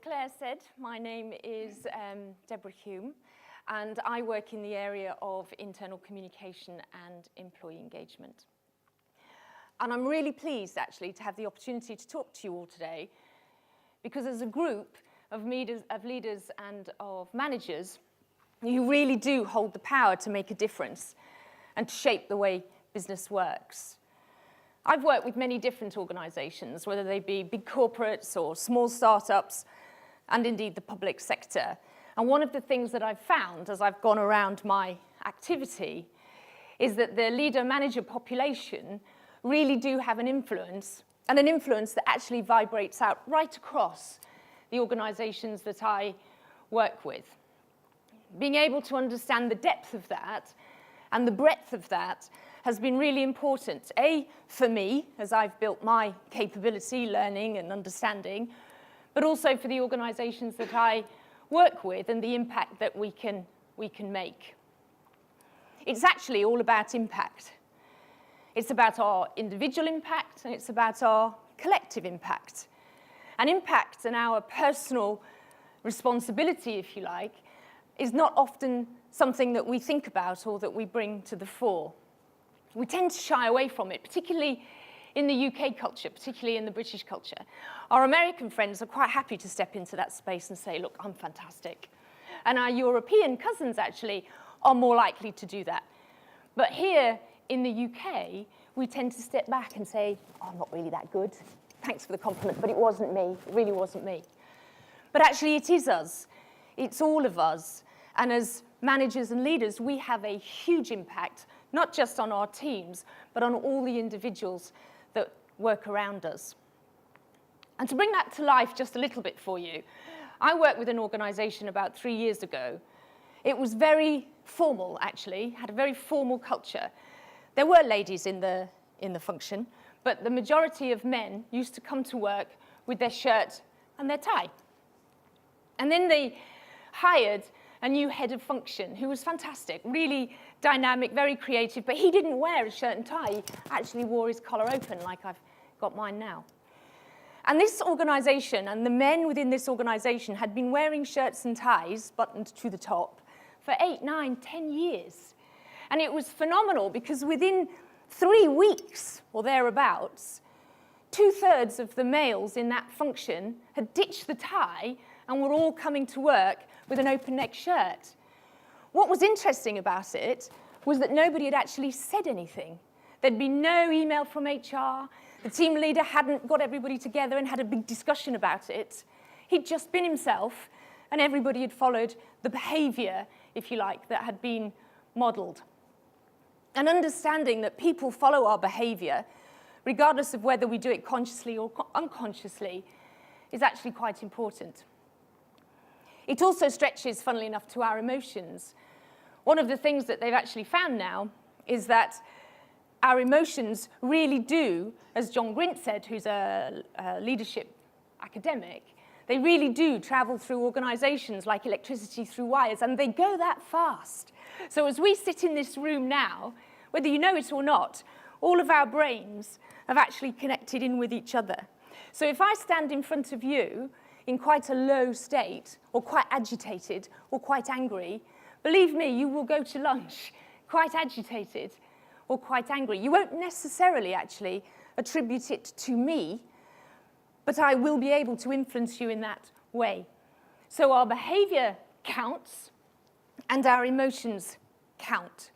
Claire said, my name is Deborah Hume, and I work in the area of internal communication and employee engagement. And I'm really pleased, actually, to have the opportunity to talk to you all today, because as a group of leaders and of managers, you really do hold the power to make a difference and to shape the way business works. I've worked with many different organizations, whether they be big corporates or small startups, and indeed the public sector. And one of the things that I've found as I've gone around my activity is that the leader-manager population really do have an influence, and an influence that actually vibrates out right across the organizations that I work with. Being able to understand the depth of that and the breadth of that has been really important. For me, as I've built my capability, learning and understanding, but also for the organizations that I work with and the impact that we can make. It's actually all about impact. It's about our individual impact, and it's about our collective impact. And impact and our personal responsibility, if you like, is not often something that we think about or that we bring to the fore. We tend to shy away from it, particularly in the UK culture, particularly in the British culture. Our American friends are quite happy to step into that space and say, look, I'm fantastic. And our European cousins, actually, are more likely to do that. But here in the UK, we tend to step back and say, oh, I'm not really that good. Thanks for the compliment, but it wasn't me. It really wasn't me. But actually, it is us. It's all of us. And as managers and leaders, we have a huge impact, not just on our teams, but on all the individuals that work around us. And to bring that to life just a little bit for you, I worked with an organization about 3 years ago. It was very formal, actually, had a very formal culture. There were ladies in the function, but the majority of men used to come to work with their shirt and their tie. And then they hired a new head of function who was fantastic, really dynamic, very creative, but he didn't wear a shirt and tie. He actually wore his collar open like I've got mine now. And this organization and the men within this organization had been wearing shirts and ties buttoned to the top for 8, 9, 10 years. And it was phenomenal because within 3 weeks or thereabouts, 2/3 of the males in that function had ditched the tie and were all coming to work with an open neck shirt. What was interesting about it was that nobody had actually said anything. There'd been no email from HR. The team leader hadn't got everybody together and had a big discussion about it. He'd just been himself, and everybody had followed the behavior, if you like, that had been modeled. And understanding that people follow our behavior, regardless of whether we do it consciously or unconsciously, is actually quite important. It also stretches, funnily enough, to our emotions. One of the things that they've actually found now is that our emotions really do, as John Grint said, who's a leadership academic, they really do travel through organizations like electricity through wires, and they go that fast. So as we sit in this room now, whether you know it or not, all of our brains have actually connected in with each other. So if I stand in front of you in quite a low state, or quite agitated, or quite angry, believe me, you will go to lunch quite agitated or quite angry. You won't necessarily actually attribute it to me, but I will be able to influence you in that way. So our behavior counts, and our emotions count.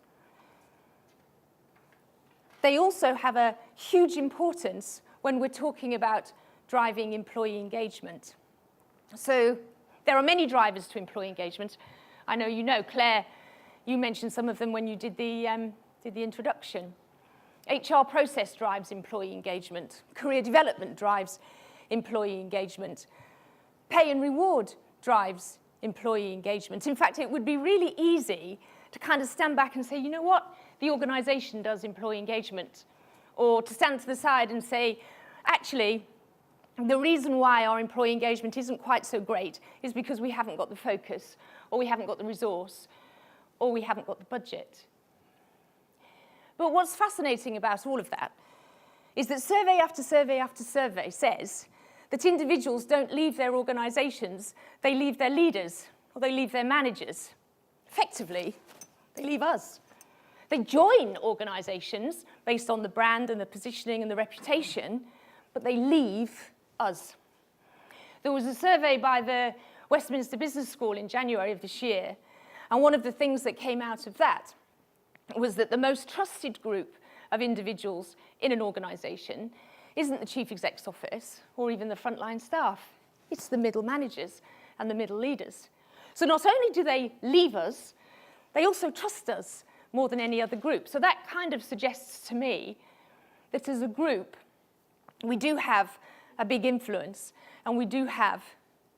They also have a huge importance when we're talking about driving employee engagement. So there are many drivers to employee engagement. I know you know. Claire, you mentioned some of them when you did the introduction. HR process drives employee engagement. Career development drives employee engagement. Pay and reward drives employee engagement. In fact, it would be really easy to kind of stand back and say, you know what, the organization does employee engagement. Or to stand to the side and say, actually, the reason why our employee engagement isn't quite so great is because we haven't got the focus, or we haven't got the resource, or we haven't got the budget. But what's fascinating about all of that is that survey after survey after survey says that individuals don't leave their organizations, they leave their leaders, or they leave their managers. Effectively, they leave us. They join organizations based on the brand and the positioning and the reputation, but they leave us. There was a survey by the Westminster Business School in January of this year, and one of the things that came out of that was that the most trusted group of individuals in an organization isn't the chief exec's office or even the frontline staff. It's the middle managers and the middle leaders. So not only do they leave us, they also trust us more than any other group. So that kind of suggests to me that as a group, we do have a big influence, and we do have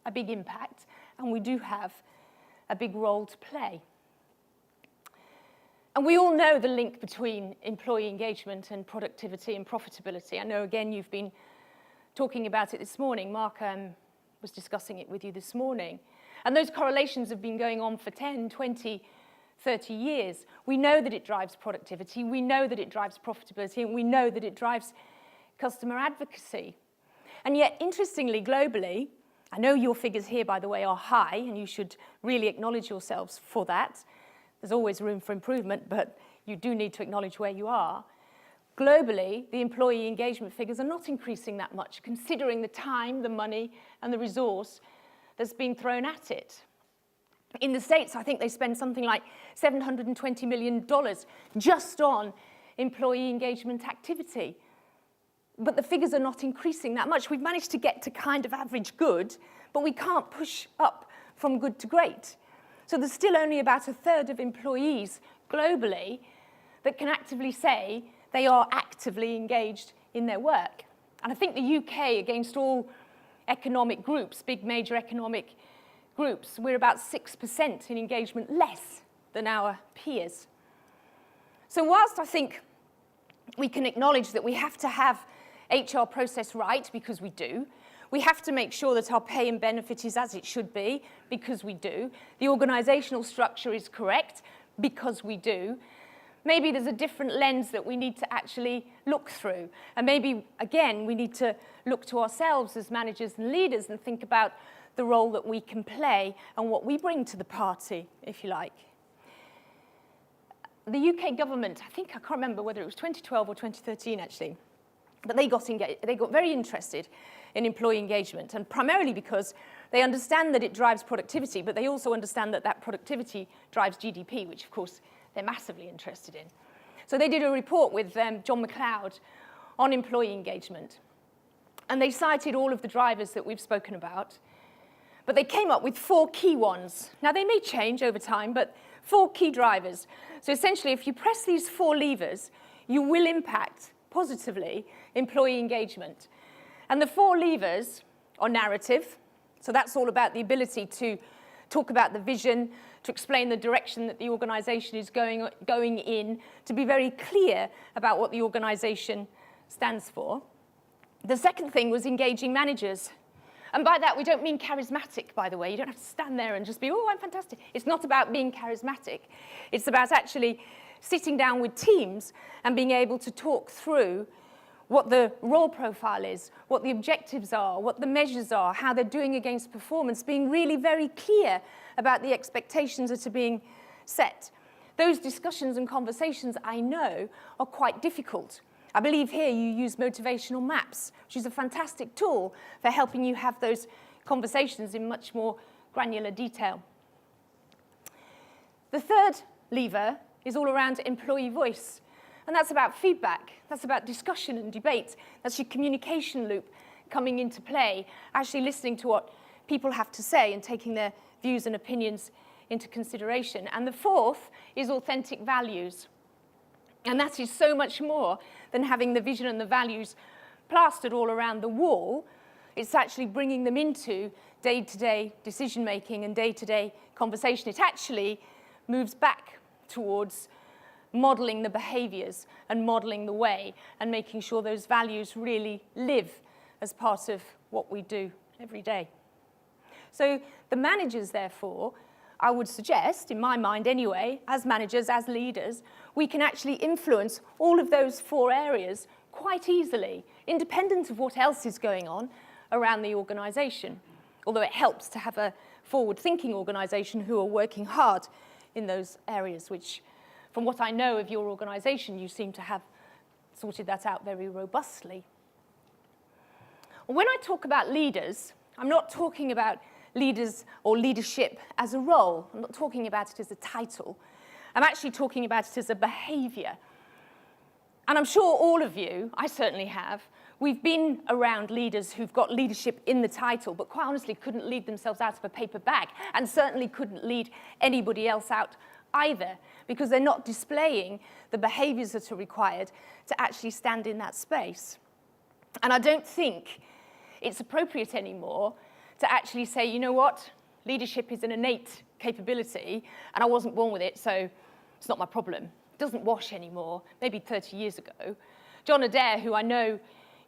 a big impact, and we do have a big role to play. And we all know the link between employee engagement and productivity and profitability. I know, again, you've been talking about it this morning. Mark was discussing it with you this morning. And those correlations have been going on for 10, 20, 30 years. We know that it drives productivity. We know that it drives profitability. And we know that it drives customer advocacy. And yet, interestingly, globally, I know your figures here, by the way, are high, and you should really acknowledge yourselves for that. There's always room for improvement, but you do need to acknowledge where you are. Globally, the employee engagement figures are not increasing that much, considering the time, the money, and the resource that's being thrown at it. In the States, I think they spend something like $720 million just on employee engagement activity. But the figures are not increasing that much. We've managed to get to kind of average good, but we can't push up from good to great. So there's still only about a third of employees globally that can actively say they are actively engaged in their work. And I think the UK, against all economic groups, big major economic groups, we're about 6% in engagement less than our peers. So whilst I think we can acknowledge that we have to have HR process right, because we do. We have to make sure that our pay and benefit is as it should be, because we do. The organizational structure is correct, because we do. Maybe there's a different lens that we need to actually look through. And maybe, again, we need to look to ourselves as managers and leaders and think about the role that we can play and what we bring to the party, if you like. The UK government, I can't remember whether it was 2012 or 2013, actually, but they got very interested in employee engagement, and primarily because they understand that it drives productivity, but they also understand that that productivity drives GDP, which, of course, they're massively interested in. So they did a report with John McLeod on employee engagement, and they cited all of the drivers that we've spoken about, but they came up with 4 key ones. Now, they may change over time, but 4 key drivers. So essentially, if you press these 4 levers, you will impact positively employee engagement. And the 4 levers are narrative. So that's all about the ability to talk about the vision, to explain the direction that the organization is going in, to be very clear about what the organization stands for. The second thing was engaging managers. And by that, we don't mean charismatic, by the way. You don't have to stand there and just be, oh, I'm fantastic. It's not about being charismatic. It's about actually sitting down with teams and being able to talk through what the role profile is, what the objectives are, what the measures are, how they're doing against performance, being really very clear about the expectations that are being set. Those discussions and conversations, I know, are quite difficult. I believe here you use motivational maps, which is a fantastic tool for helping you have those conversations in much more granular detail. The third lever is all around employee voice. And that's about feedback. That's about discussion and debate. That's your communication loop coming into play, actually listening to what people have to say and taking their views and opinions into consideration. And the fourth is authentic values. And that is so much more than having the vision and the values plastered all around the wall. It's actually bringing them into day-to-day decision-making and day-to-day conversation. It actually moves back towards modeling the behaviors and modeling the way and making sure those values really live as part of what we do every day. So the managers, therefore, I would suggest, in my mind anyway, as managers, as leaders, we can actually influence all of those 4 areas quite easily, independent of what else is going on around the organisation, although it helps to have a forward-thinking organisation who are working hard in those areas, which, from what I know of your organisation, you seem to have sorted that out very robustly. When I talk about leaders, I'm not talking about leaders or leadership as a role. I'm not talking about it as a title. I'm actually talking about it as a behaviour. And I'm sure all of you, I certainly have, we've been around leaders who've got leadership in the title, but quite honestly couldn't lead themselves out of a paper bag, and certainly couldn't lead anybody else out either, because they're not displaying the behaviours that are required to actually stand in that space. And I don't think it's appropriate anymore to actually say, you know what, leadership is an innate capability, and I wasn't born with it, so it's not my problem. It doesn't wash anymore, maybe 30 years ago. John Adair, who I know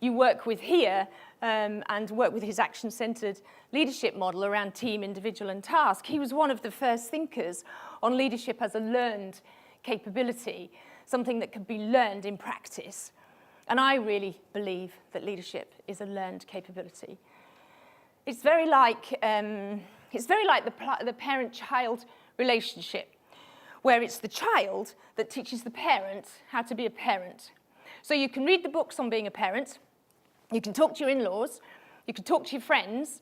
you work with here, and work with his action-centred leadership model around team, individual, and task, he was one of the first thinkers on leadership as a learned capability, something that can be learned in practice. And I really believe that leadership is a learned capability. It's very like the parent-child relationship, where it's the child that teaches the parent how to be a parent. So you can read the books on being a parent, you can talk to your in-laws, you can talk to your friends,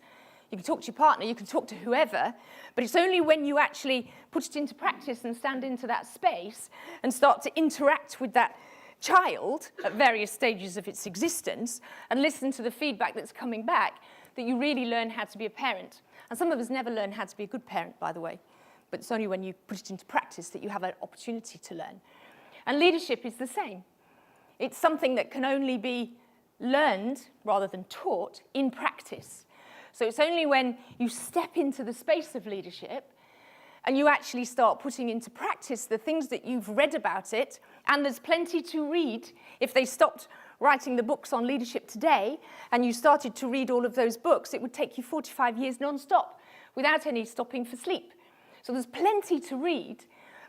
you can talk to your partner, you can talk to whoever, but it's only when you actually put it into practice and stand into that space and start to interact with that child at various stages of its existence and listen to the feedback that's coming back that you really learn how to be a parent. And some of us never learn how to be a good parent, by the way, but it's only when you put it into practice that you have an opportunity to learn. And leadership is the same. It's something that can only be learned, rather than taught, in practice. So it's only when you step into the space of leadership and you actually start putting into practice the things that you've read about it, and there's plenty to read. If they stopped writing the books on leadership today and you started to read all of those books, it would take you 45 years non-stop without any stopping for sleep. So there's plenty to read,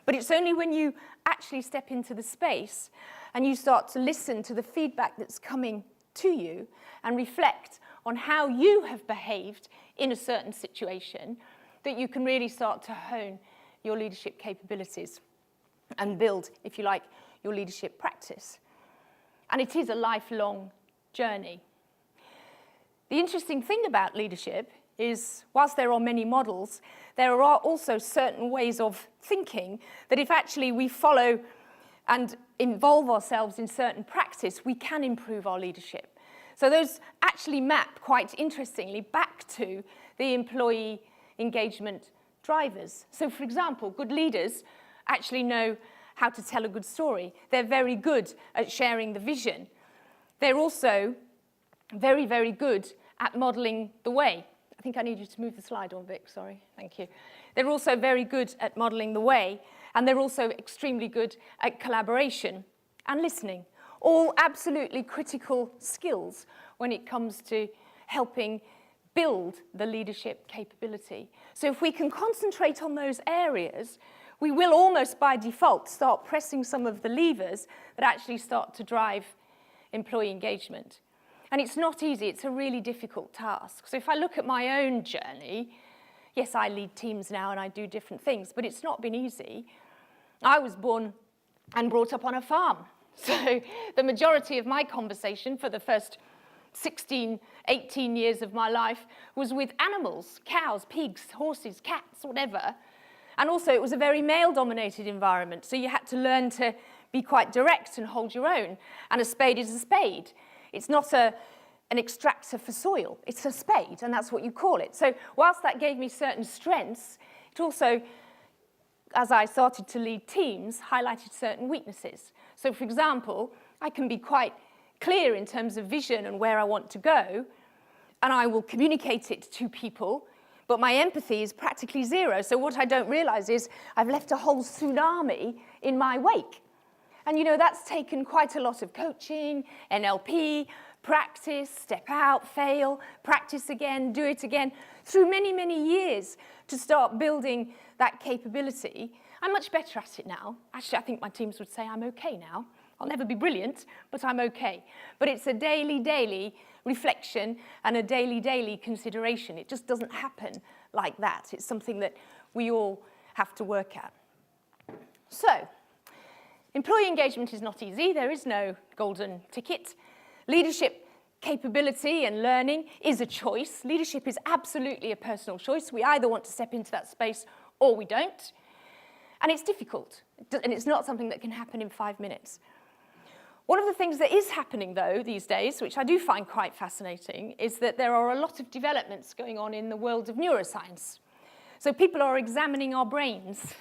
but it's only when you actually step into the space and you start to listen to the feedback that's coming to you and reflect on how you have behaved in a certain situation that you can really start to hone your leadership capabilities and build, if you like, your leadership practice. And it is a lifelong journey. The interesting thing about leadership is, whilst there are many models, there are also certain ways of thinking that if actually we follow and involve ourselves in certain practice, we can improve our leadership. So those actually map quite interestingly back to the employee engagement drivers. So for example, good leaders actually know how to tell a good story. They're very good at sharing the vision. They're also very, very good at modeling the way. I think I need you to move the slide on, Vic, sorry, thank you. They're also very good at modeling the way, and they're also extremely good at collaboration and listening. All absolutely critical skills when it comes to helping build the leadership capability. So if we can concentrate on those areas, we will almost by default start pressing some of the levers that actually start to drive employee engagement. And it's not easy, it's a really difficult task. So if I look at my own journey, yes, I lead teams now and I do different things, but it's not been easy. I was born and brought up on a farm. So the majority of my conversation for the first 16, 18 years of my life was with animals, cows, pigs, horses, cats, whatever. And also it was a very male-dominated environment, so you had to learn to be quite direct and hold your own. And a spade is a spade. It's not an extractor for soil, it's a spade, and that's what you call it. So whilst that gave me certain strengths, it also, as I started to lead teams, highlighted certain weaknesses. So for example, I can be quite clear in terms of vision and where I want to go, and I will communicate it to people, but my empathy is practically zero. So what I don't realize is I've left a whole tsunami in my wake. And you know, that's taken quite a lot of coaching, NLP, practice, step out, fail, practice again, do it again, through many, many years to start building that capability. I'm much better at it now. Actually, I think my teams would say I'm okay now. I'll never be brilliant, but I'm okay. But it's a daily reflection and a daily consideration. It just doesn't happen like that. It's something that we all have to work at. So, employee engagement is not easy. There is no golden ticket. Leadership capability and learning is a choice. Leadership is absolutely a personal choice. We either want to step into that space or we don't. And it's difficult. And it's not something that can happen in 5 minutes. One of the things that is happening, though, these days, which I do find quite fascinating, is that there are a lot of developments going on in the world of neuroscience. So people are examining our brains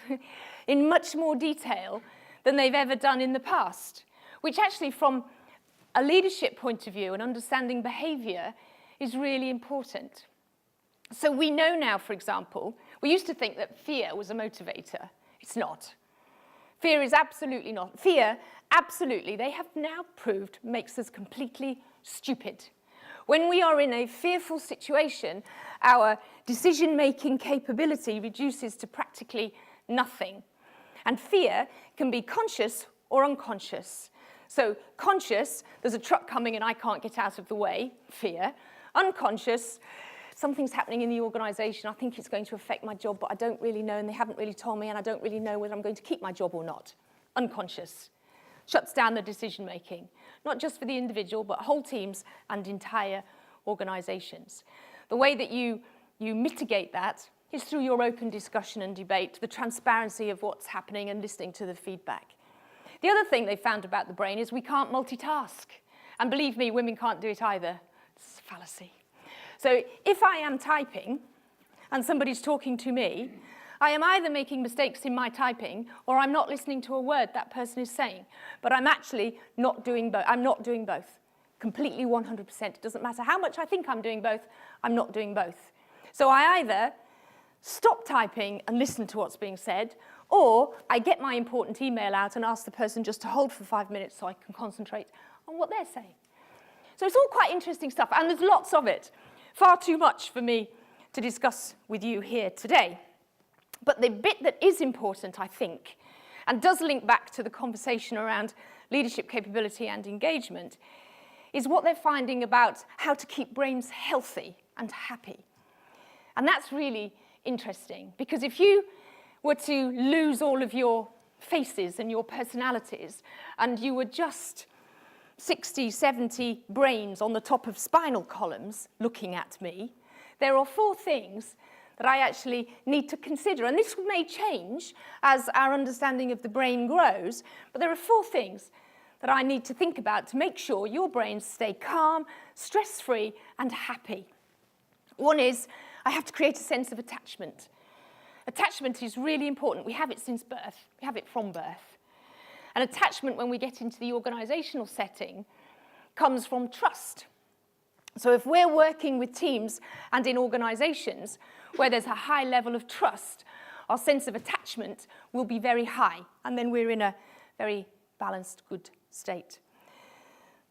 in much more detail than they've ever done in the past, which actually, from a leadership point of view and understanding behavior, is really important. So we know now, for example, we used to think that fear was a motivator. It's not. Fear is absolutely not. Fear, absolutely, they have now proved, makes us completely stupid. When we are in a fearful situation, our decision-making capability reduces to practically nothing. And fear can be conscious or unconscious. So conscious, there's a truck coming and I can't get out of the way, fear. Unconscious, something's happening in the organisation, I think it's going to affect my job, but I don't really know, and they haven't really told me, and I don't really know whether I'm going to keep my job or not. Unconscious. Shuts down the decision-making, not just for the individual, but whole teams and entire organisations. The way that you mitigate that is through your open discussion and debate, the transparency of what's happening and listening to the feedback. The other thing they found about the brain is we can't multitask. And believe me, women can't do it either. It's a fallacy. So if I am typing and somebody's talking to me, I am either making mistakes in my typing or I'm not listening to a word that person is saying. But I'm actually not doing both. I'm not doing both. Completely 100%. It doesn't matter how much I think I'm doing both, I'm not doing both. So I either stop typing and listen to what's being said, or I get my important email out and ask the person just to hold for 5 minutes so I can concentrate on what they're saying. So it's all quite interesting stuff, and there's lots of it. Far too much for me to discuss with you here today. But the bit that is important, I think, and does link back to the conversation around leadership capability and engagement, is what they're finding about how to keep brains healthy and happy. And that's really interesting, because if you were to lose all of your faces and your personalities, and you were just 60, 70 brains on the top of spinal columns looking at me, there are 4 things that I actually need to consider. And this may change as our understanding of the brain grows, but there are 4 things that I need to think about to make sure your brains stay calm, stress-free, and happy. One is, I have to create a sense of attachment. Attachment is really important. We have it since birth. We have it from birth. And attachment, when we get into the organisational setting, comes from trust. So if we're working with teams and in organisations where there's a high level of trust, our sense of attachment will be very high, and then we're in a very balanced, good state.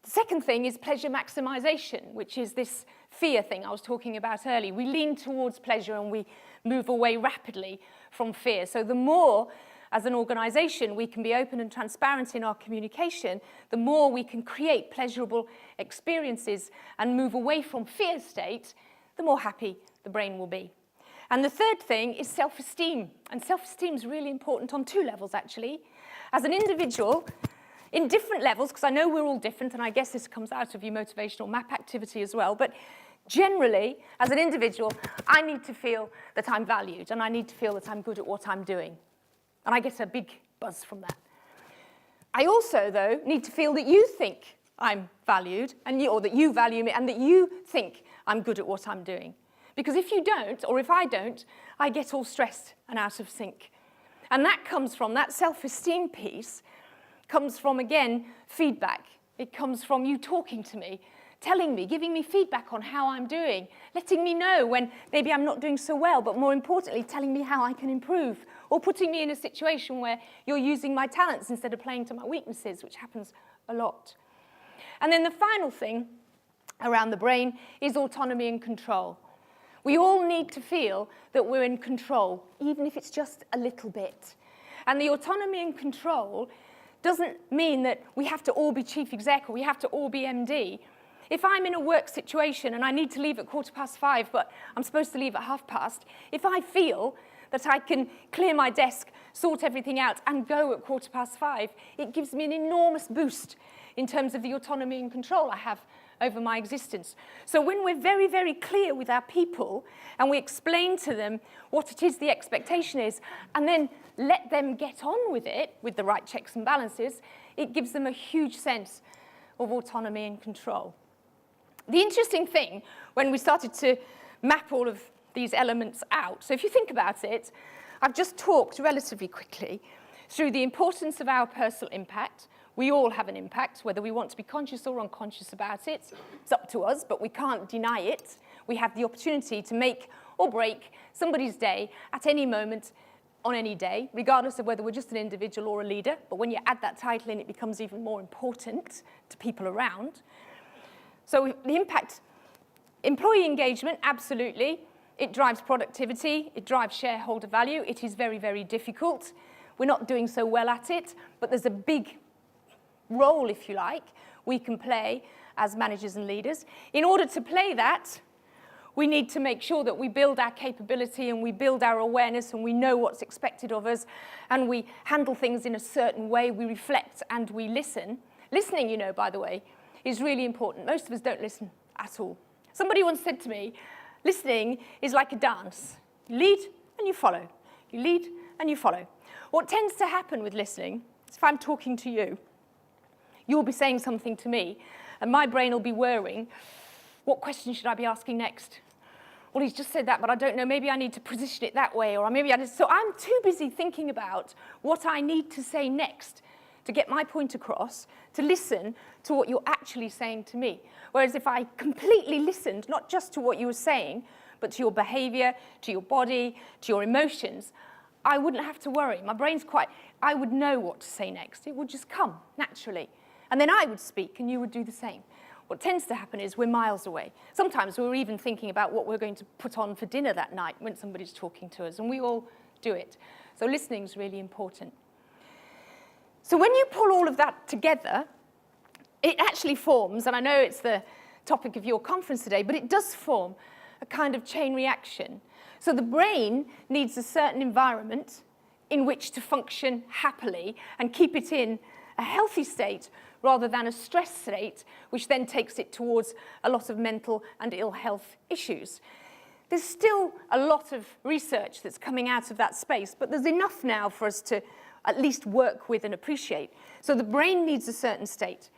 The second thing is pleasure maximisation, which is this fear thing I was talking about earlier. We lean towards pleasure and we move away rapidly from fear. So the more, as an organisation, we can be open and transparent in our communication, the more we can create pleasurable experiences and move away from fear state, the more happy the brain will be. And the third thing is self-esteem. And self-esteem is really important on 2 levels, actually. As an individual, in different levels, because I know we're all different, and I guess this comes out of your motivational map activity as well, but generally, as an individual, I need to feel that I'm valued, and I need to feel that I'm good at what I'm doing. And I get a big buzz from that. I also, though, need to feel that you think I'm valued, or that you value me, and that you think I'm good at what I'm doing. Because if you don't, or if I don't, I get all stressed and out of sync. And that comes from, that self-esteem piece, comes from, again, feedback. It comes from you talking to me, telling me, giving me feedback on how I'm doing, letting me know when maybe I'm not doing so well, but more importantly, telling me how I can improve, or putting me in a situation where you're using my talents instead of playing to my weaknesses, which happens a lot. And then the final thing around the brain is autonomy and control. We all need to feel that we're in control, even if it's just a little bit. And the autonomy and control doesn't mean that we have to all be chief exec or we have to all be MD. If I'm in a work situation and I need to leave at 5:15, but I'm supposed to leave at 5:30, if I feel that I can clear my desk, sort everything out, and go at 5:15, it gives me an enormous boost in terms of the autonomy and control I have over my existence. So when we're very, very clear with our people and we explain to them what it is the expectation is, and then let them get on with it with the right checks and balances, it gives them a huge sense of autonomy and control. The interesting thing, when we started to map all of these elements out, so if you think about it, I've just talked relatively quickly through the importance of our personal impact. We all have an impact, whether we want to be conscious or unconscious about it. It's up to us, but we can't deny it. We have the opportunity to make or break somebody's day at any moment on any day, regardless of whether we're just an individual or a leader. But when you add that title in, it becomes even more important to people around. So the impact, employee engagement, absolutely. It drives productivity. It drives shareholder value. It is very, very difficult. We're not doing so well at it, but there's a big role, if you like, we can play as managers and leaders. In order to play that, we need to make sure that we build our capability and we build our awareness and we know what's expected of us and we handle things in a certain way, we reflect and we listen. Listening, you know, by the way, is really important. Most of us don't listen at all. Somebody once said to me, listening is like a dance. You lead and you follow. You lead and you follow. What tends to happen with listening is if I'm talking to you, you'll be saying something to me, and my brain will be whirring, what question should I be asking next? Well, he's just said that, but I don't know, maybe I need to position it that way, or maybe I just... So I'm too busy thinking about what I need to say next to get my point across, to listen to what you're actually saying to me. Whereas if I completely listened, not just to what you were saying, but to your behavior, to your body, to your emotions, I wouldn't have to worry. My brain's quite... I would know what to say next. It would just come naturally. And then I would speak, and you would do the same. What tends to happen is we're miles away. Sometimes we're even thinking about what we're going to put on for dinner that night when somebody's talking to us, and we all do it. So listening is really important. So when you pull all of that together, it actually forms, and I know it's the topic of your conference today, but it does form a kind of chain reaction. So the brain needs a certain environment in which to function happily and keep it in a healthy state rather than a stress state, which then takes it towards a lot of mental and ill health issues. There's still a lot of research that's coming out of that space, but there's enough now for us to at least work with and appreciate. So the brain needs a certain state.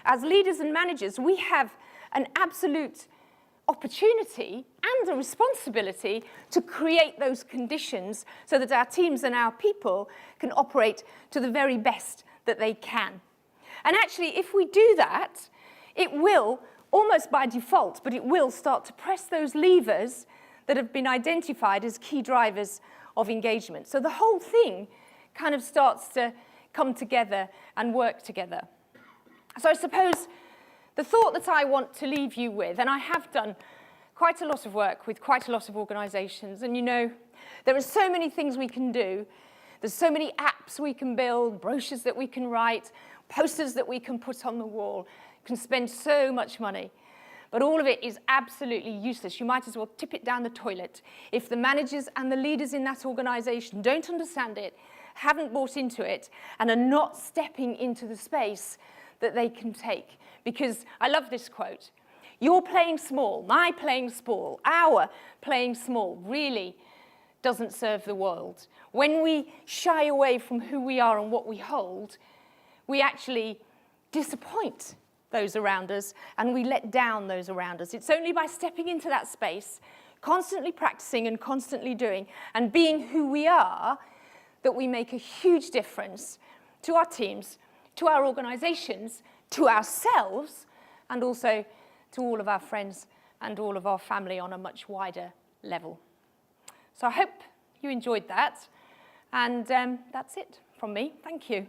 As leaders and managers, we have an absolute opportunity and a responsibility to create those conditions so that our teams and our people can operate to the very best that they can. And actually, if we do that, it will, almost by default, but it will start to press those levers that have been identified as key drivers of engagement. So the whole thing kind of starts to come together and work together. So I suppose the thought that I want to leave you with, and I have done quite a lot of work with quite a lot of organizations, and you know, there are so many things we can do. There's so many apps we can build, brochures that we can write, posters that we can put on the wall. You can spend so much money. But all of it is absolutely useless. You might as well tip it down the toilet. If the managers and the leaders in that organization don't understand it, haven't bought into it, and are not stepping into the space that they can take. Because I love this quote. Your playing small, my playing small, our playing small really doesn't serve the world. When we shy away from who we are and what we hold, we actually disappoint those around us and we let down those around us. It's only by stepping into that space, constantly practicing and constantly doing and being who we are that we make a huge difference to our teams, to our organizations, to ourselves, and also to all of our friends and all of our family on a much wider level. So I hope you enjoyed that, and that's it from me. Thank you.